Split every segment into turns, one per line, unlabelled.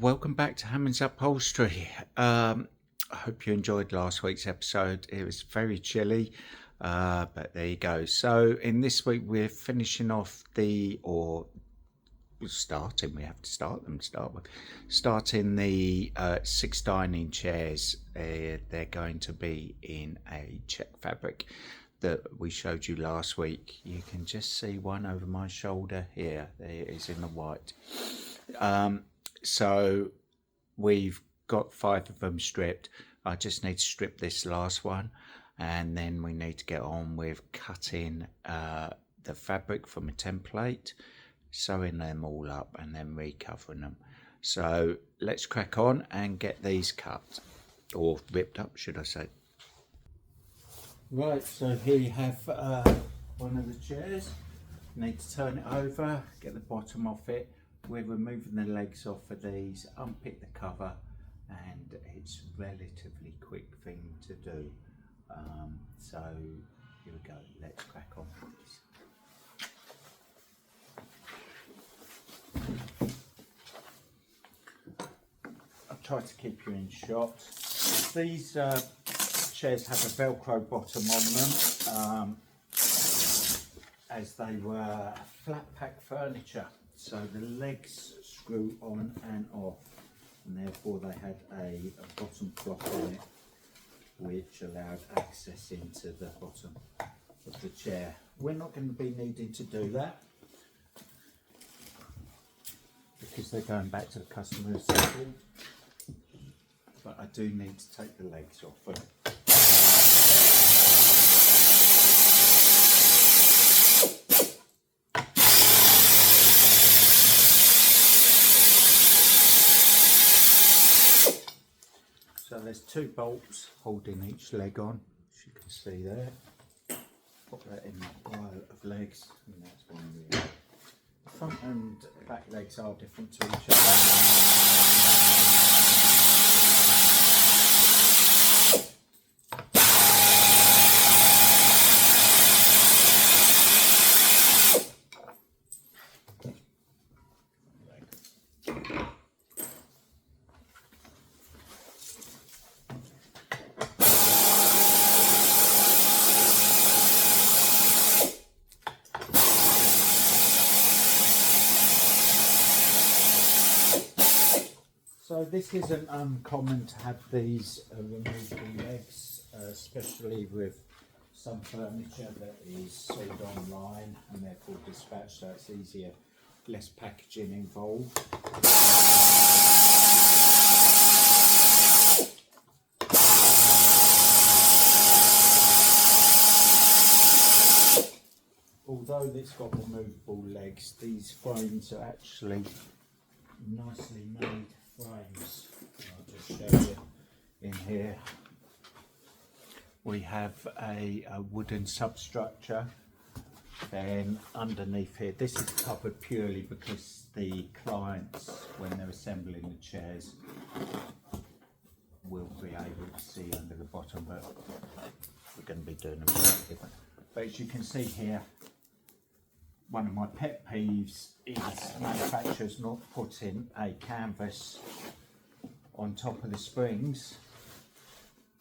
Welcome back to Hammond's Upholstery. I hope you enjoyed last week's episode. It was very chilly, but there you go. So in this week we're finishing off we have to starting the 6 dining chairs. They're going to be in a check fabric that we showed you last week. You can just see one over my shoulder here. There it is in the white. So we've got 5 of them stripped. I just need to strip this last one, and then we need to get on with cutting the fabric from a template, sewing them all up and then recovering them. So let's crack on and get these cut, or ripped up should I say. Right, so here you have one of the chairs. Need to turn it over, get the bottom off it. We're removing the legs off of these, unpick the cover, and it's a relatively quick thing to do. So here we go, let's crack on with this. I'll try to keep you in shot. These chairs have a Velcro bottom on them, as they were flat pack furniture. So the legs screw on and off, and therefore they had a bottom block on it, which allowed access into the bottom of the chair. We're not going to be needing to do that because they're going back to the customer assembly, but I do need to take the legs off them. So there's 2 bolts holding each leg on, as you can see there. Put that in the pile of legs, and that's one of the front and back legs are different to each other. So this isn't uncommon to have these removable legs, especially with some furniture that is sold online and therefore dispatched, so it's easier, less packaging involved. Although it's got removable legs, these frames are actually nicely made frames. I'll just show you in here. We have a wooden substructure, then underneath here, this is covered purely because the clients, when they're assembling the chairs, will be able to see under the bottom, but we're going to be doing them slightly different. But as you can see here, one of my pet peeves is manufacturers not putting a canvas on top of the springs.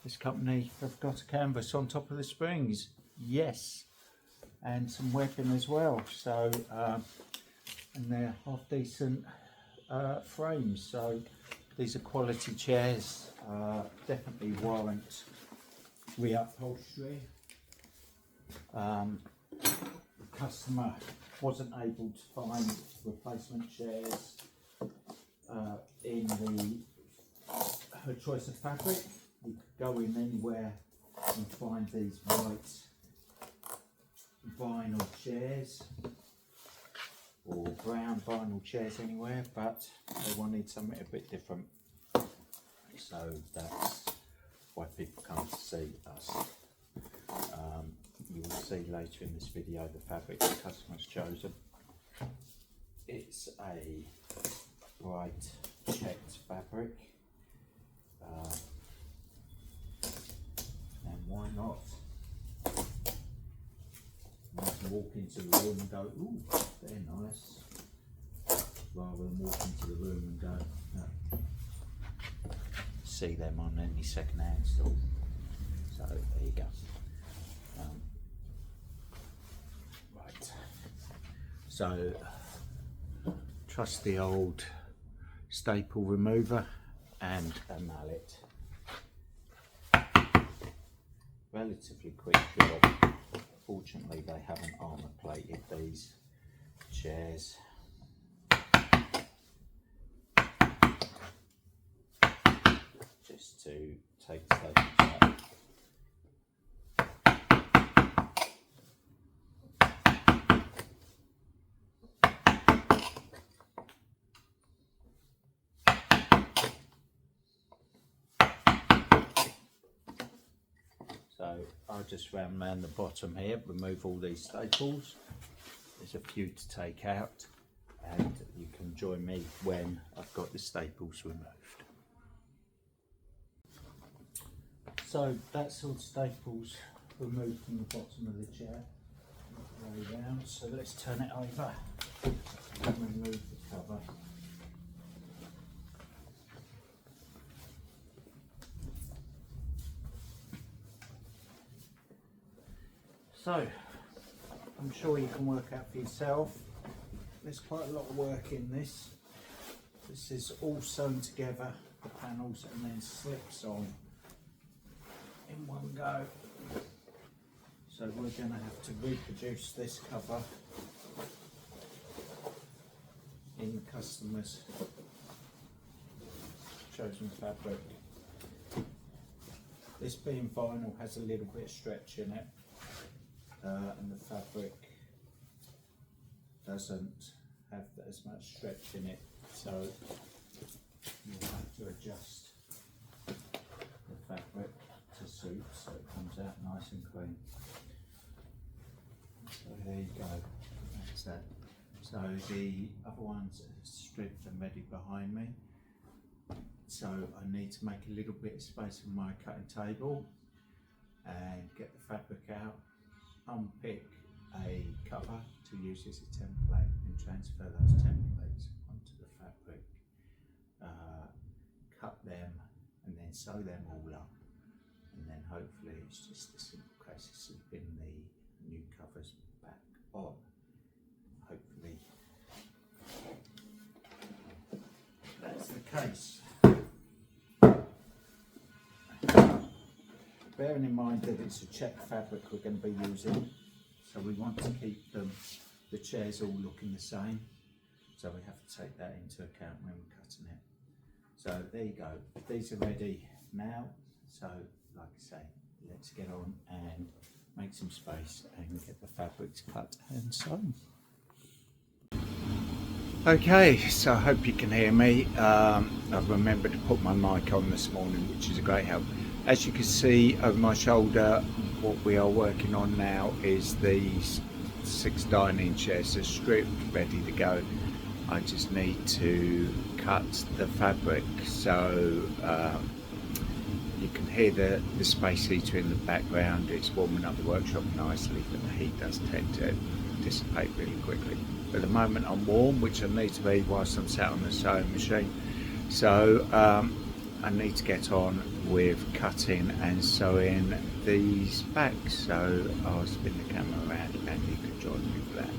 This company have got a canvas on top of the springs, yes, and some webbing as well. So, and they're half decent frames. So these are quality chairs, definitely warrant reupholstery. Customer wasn't able to find replacement chairs in her choice of fabric. You could go in anywhere and find these white vinyl chairs or brown vinyl chairs anywhere, but they wanted something a bit different, so that's why people come to see us. You will see later in this video the fabric the customer's chosen. It's a bright checked fabric, and why not? You can walk into the room and go, ooh, they're nice, rather than walk into the room and go, no, see them on any second-hand store. So there you go. Right. So trust the old staple remover and a mallet. Relatively quick job. Fortunately, they haven't armour plated these chairs. Just to take the staples out. So I'll just round around the bottom here, remove all these staples. There's a few to take out, and you can join me when I've got the staples removed. So that's all the staples removed from the bottom of the chair. Way down. So let's turn it over and remove the cover. So I'm sure you can work out for yourself. There's quite a lot of work in this. This is all sewn together, the panels, and then slips on in one go. So we're going to have to reproduce this cover in the customer's chosen fabric. This being vinyl has a little bit of stretch in it, and the fabric doesn't have as much stretch in it, so you'll have to adjust the fabric to suit so it comes out nice and clean. So there you go, that's that. So the other ones are stripped and ready behind me. So I need to make a little bit of space on my cutting table and get the fabric out, unpick a cover to use as a template and transfer those templates onto the fabric, cut them and then sew them all up, and then hopefully it's just a simple case of slipping the new covers back on. Hopefully that's the case. Bearing in mind that it's a check fabric we're going to be using, so we want to keep the chairs all looking the same, so we have to take that into account when we're cutting it. So there you go, these are ready now, so like I say, let's get on and make some space and get the fabrics cut and sewn. Okay, so I hope you can hear me. I've remembered to put my mic on this morning, which is a great help. As you can see over my shoulder, what we are working on now is these 6 dining chairs are stripped, ready to go. I just need to cut the fabric, so you can hear the space heater in the background. It's warming up the workshop nicely, but the heat does tend to dissipate really quickly. At the moment I'm warm, which I need to be whilst I'm sat on the sewing machine, so I need to get on with cutting and sewing these back, so I'll spin the camera around and you can join me for that.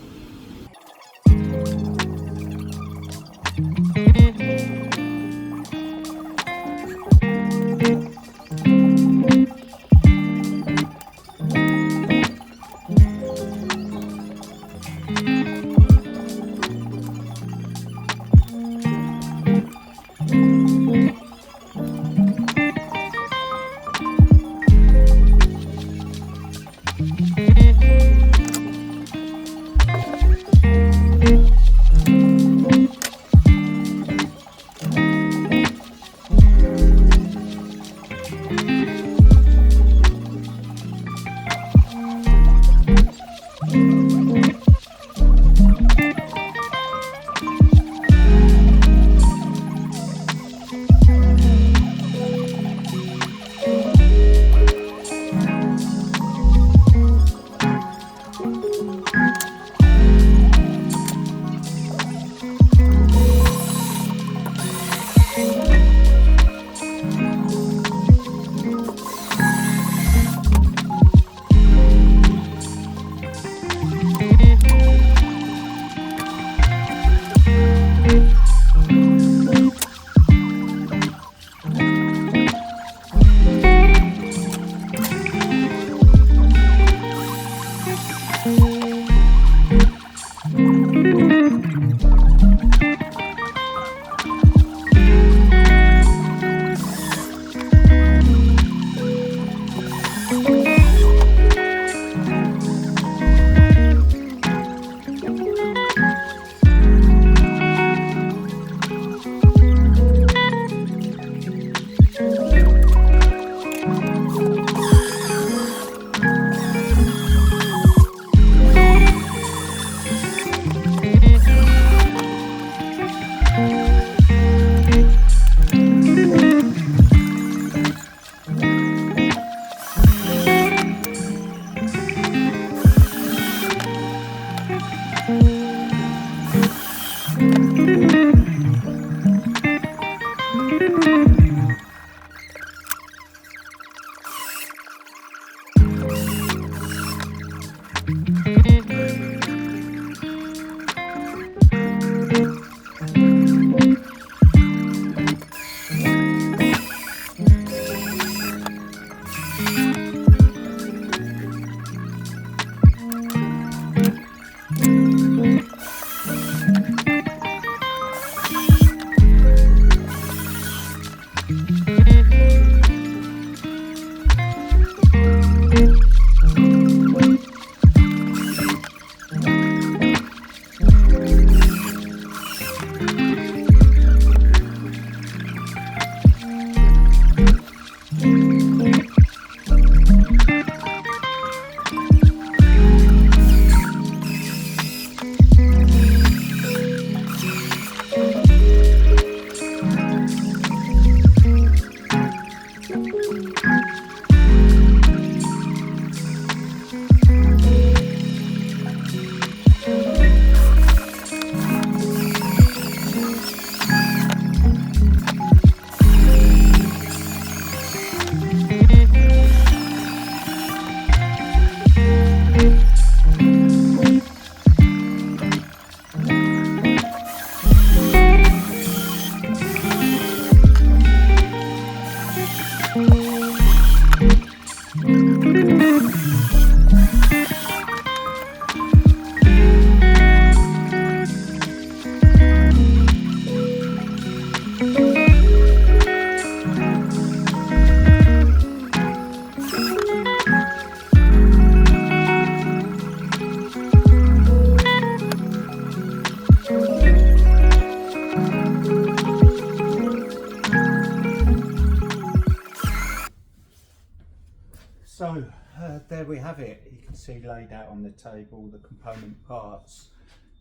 there we have it. You can see laid out on the table the component parts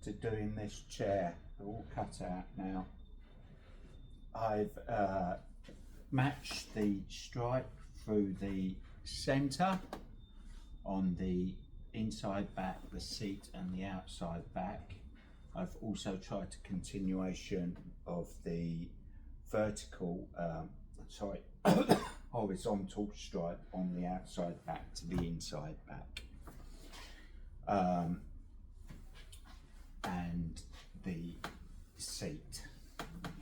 to doing this chair. They're all cut out now. I've matched the stripe through the centre on the inside back, the seat, and the outside back. I've also tried a continuation of the vertical, horizontal stripe on the outside back to the inside back. And the seat.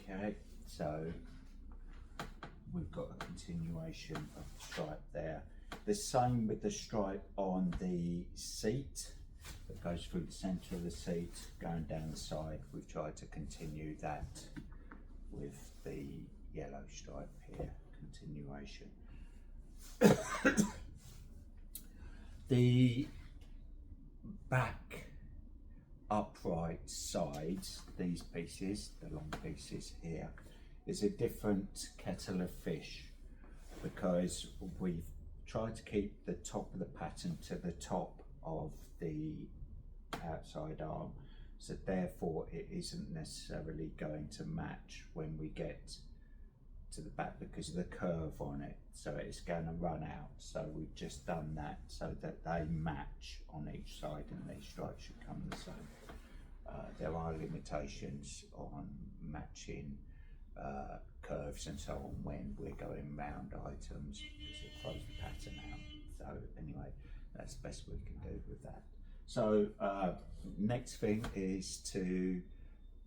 Okay, so we've got a continuation of the stripe there. The same with the stripe on the seat that goes through the centre of the seat, going down the side. We've tried to continue that with the yellow stripe here, continuation. The back upright sides, these pieces, the long pieces here, is a different kettle of fish, because we've tried to keep the top of the pattern to the top of the outside arm, so therefore it isn't necessarily going to match when we get to the back because of the curve on it, so it's going to run out. So we've just done that so that they match on each side and these stripes should come the same. There are limitations on matching curves and so on when we're going round items because it throws the pattern out. So anyway, that's the best we can do with that. So next thing is to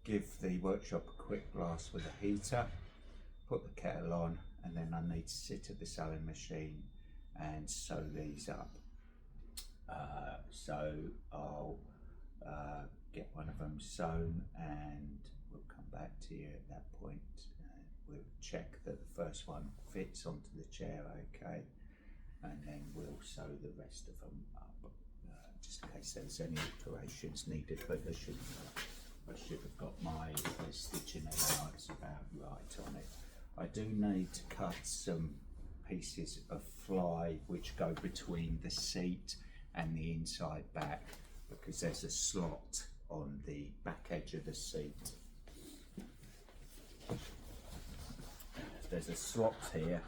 give the workshop a quick blast with a heater, put the kettle on, and then I need to sit at the sewing machine and sew these up. So I'll get one of them sewn and we'll come back to you at that point. We'll check that the first one fits onto the chair okay, and then we'll sew the rest of them up, just in case there's any alterations needed, but I should have got my stitching allowance about right on it. I do need to cut some pieces of fly which go between the seat and the inside back, because there's a slot on the back edge of the seat. There's a slot here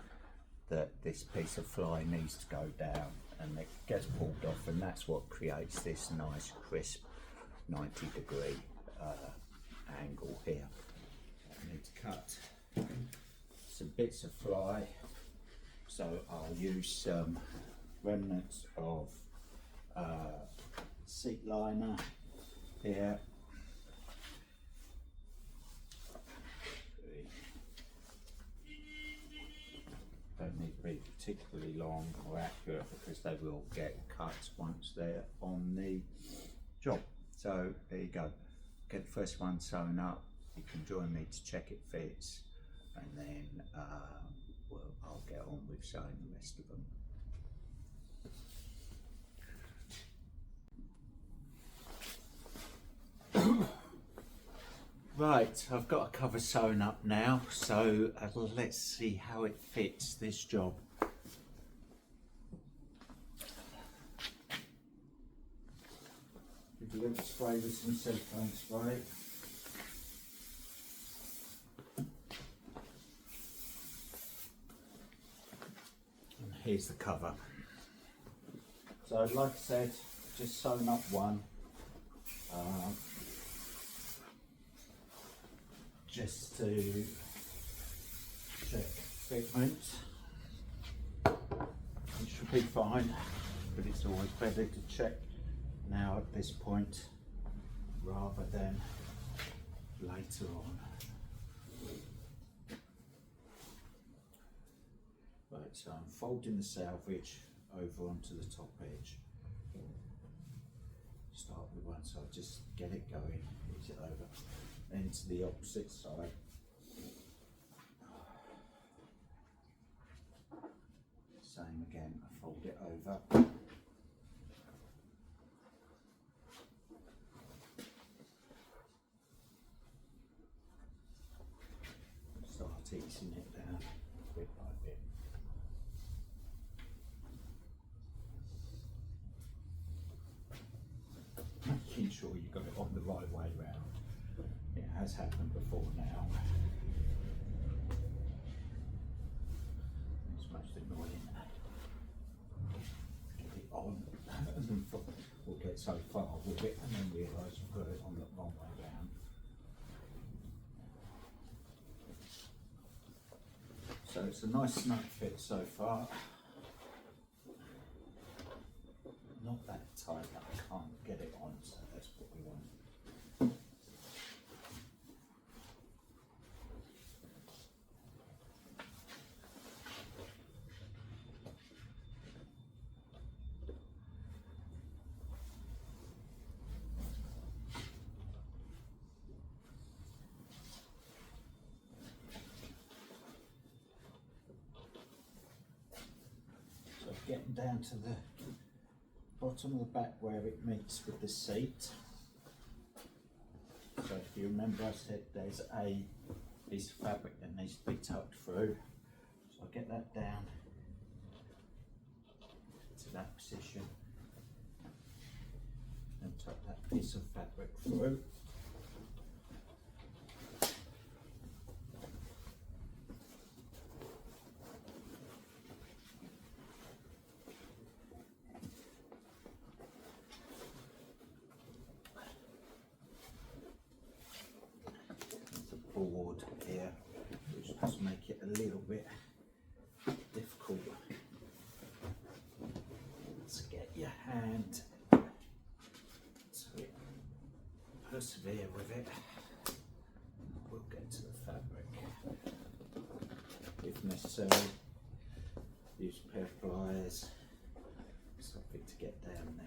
that this piece of fly needs to go down, and it gets pulled off, and that's what creates this nice crisp 90-degree angle here. I need to cut some bits of fly, so I'll use some remnants of seat liner here. Don't need to be particularly long or accurate because they will get cut once they're on the job. So there you go. Get the first one sewn up. You can join me to check it fits, and then I'll get on with sewing the rest of them. Right, I've got a cover sewn up now, so let's see how it fits this job. Give a little spray with some silicone spray. And here's the cover. So like I said, just sewn up one. Just to check fitment. It should be fine, but it's always better to check now at this point rather than later on. Right, so I'm folding the selvage over onto the top edge. Start with one side, just get it going, ease it over. Then to the opposite side. Same again, I fold it over. Start easing it down bit by bit. right way round. It has happened before now. It's most annoying. Get it on and then we'll get so far with it and then realise we've got it on the wrong way round. So it's a nice snug fit so far. Not that tight that I can't get it on, so that's what we want. So getting down to the bottom of the back where it meets with the seat. So if you remember, I said there's a piece of fabric that needs to be tucked through. So I'll get that down to that position and tuck that piece of fabric through. Board here, which does make it a little bit difficult to get your hand to persevere with it. We'll get to the fabric if necessary. Use a pair of pliers, something to get down there.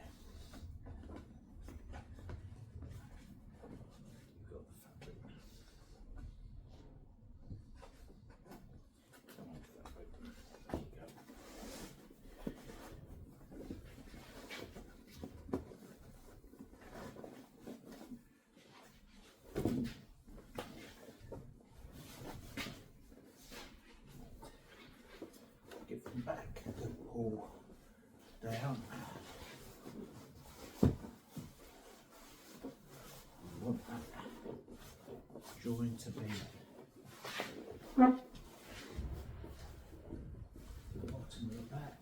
Give them back and pull down. We want that join to be the bottom of the back.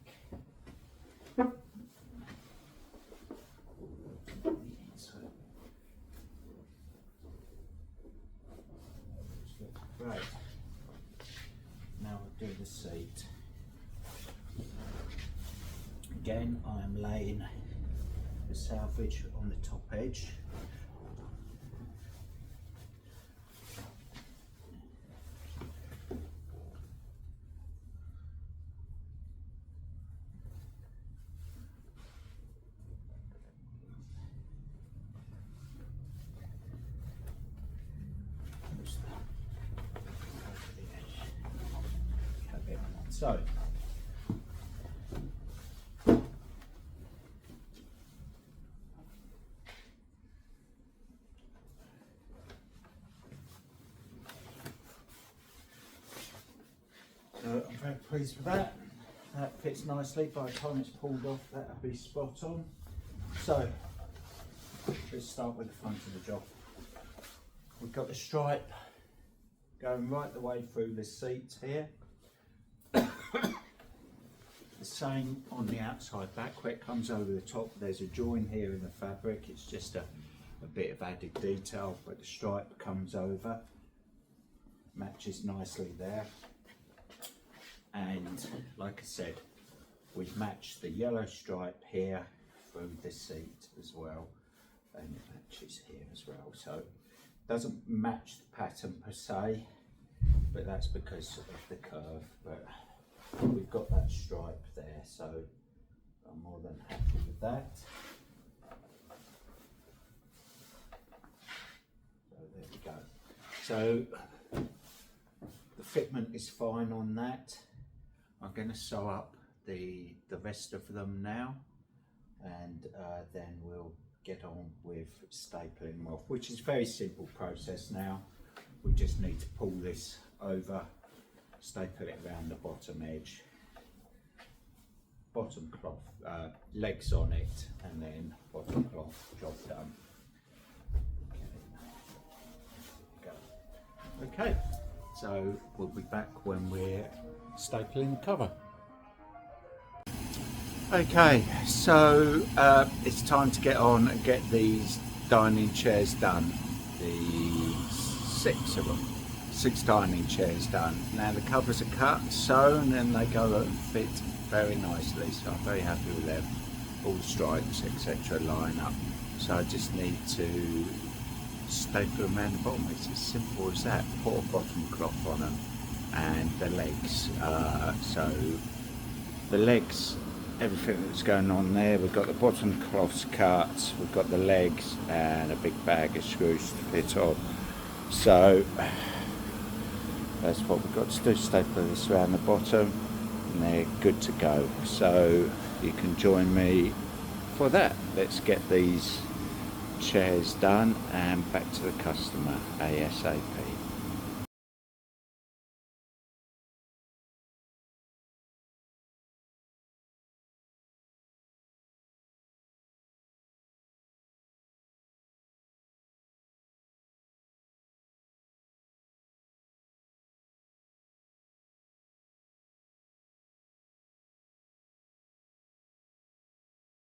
Right, now we'll do the seat. Again, I am laying the salvage on the top edge. So, I'm very pleased with that. That fits nicely. By the time it's pulled off, that'll be spot on. So, let's start with the front of the job. We've got the stripe going right the way through the seat here. The same on the outside back where it comes over the top. There's a join here in the fabric. It's just a bit of added detail, but the stripe comes over, matches nicely there. And like I said, we've matched the yellow stripe here through the seat as well, and it matches here as well. So it doesn't match the pattern per se, but that's because of the curve. But we've got that stripe there, so I'm more than happy with that. So there we go. So the fitment is fine on that. I'm going to sew up the rest of them now, and then we'll get on with stapling them off, which is a very simple process now. We just need to pull this over, staple it around the bottom edge, bottom cloth, legs on it, and then bottom cloth, job done. Okay, so we'll be back when we're stapling the cover. Okay, so it's time to get on and get these dining chairs done. The 6 of them, 6 dining chairs done. Now the covers are cut, sewn, and they go and fit very nicely, so I'm very happy with them. All the stripes, etc. line up. So I just need to staple them around the bottom. It's as simple as that. Put a bottom cloth on them and the legs. So the legs, everything that's going on there, we've got the bottom cloths cut, we've got the legs and a big bag of screws to fit on. So that's what we've got to do, staple this around the bottom and they're good to go. So you can join me for that. Let's get these chairs done and back to the customer ASAP.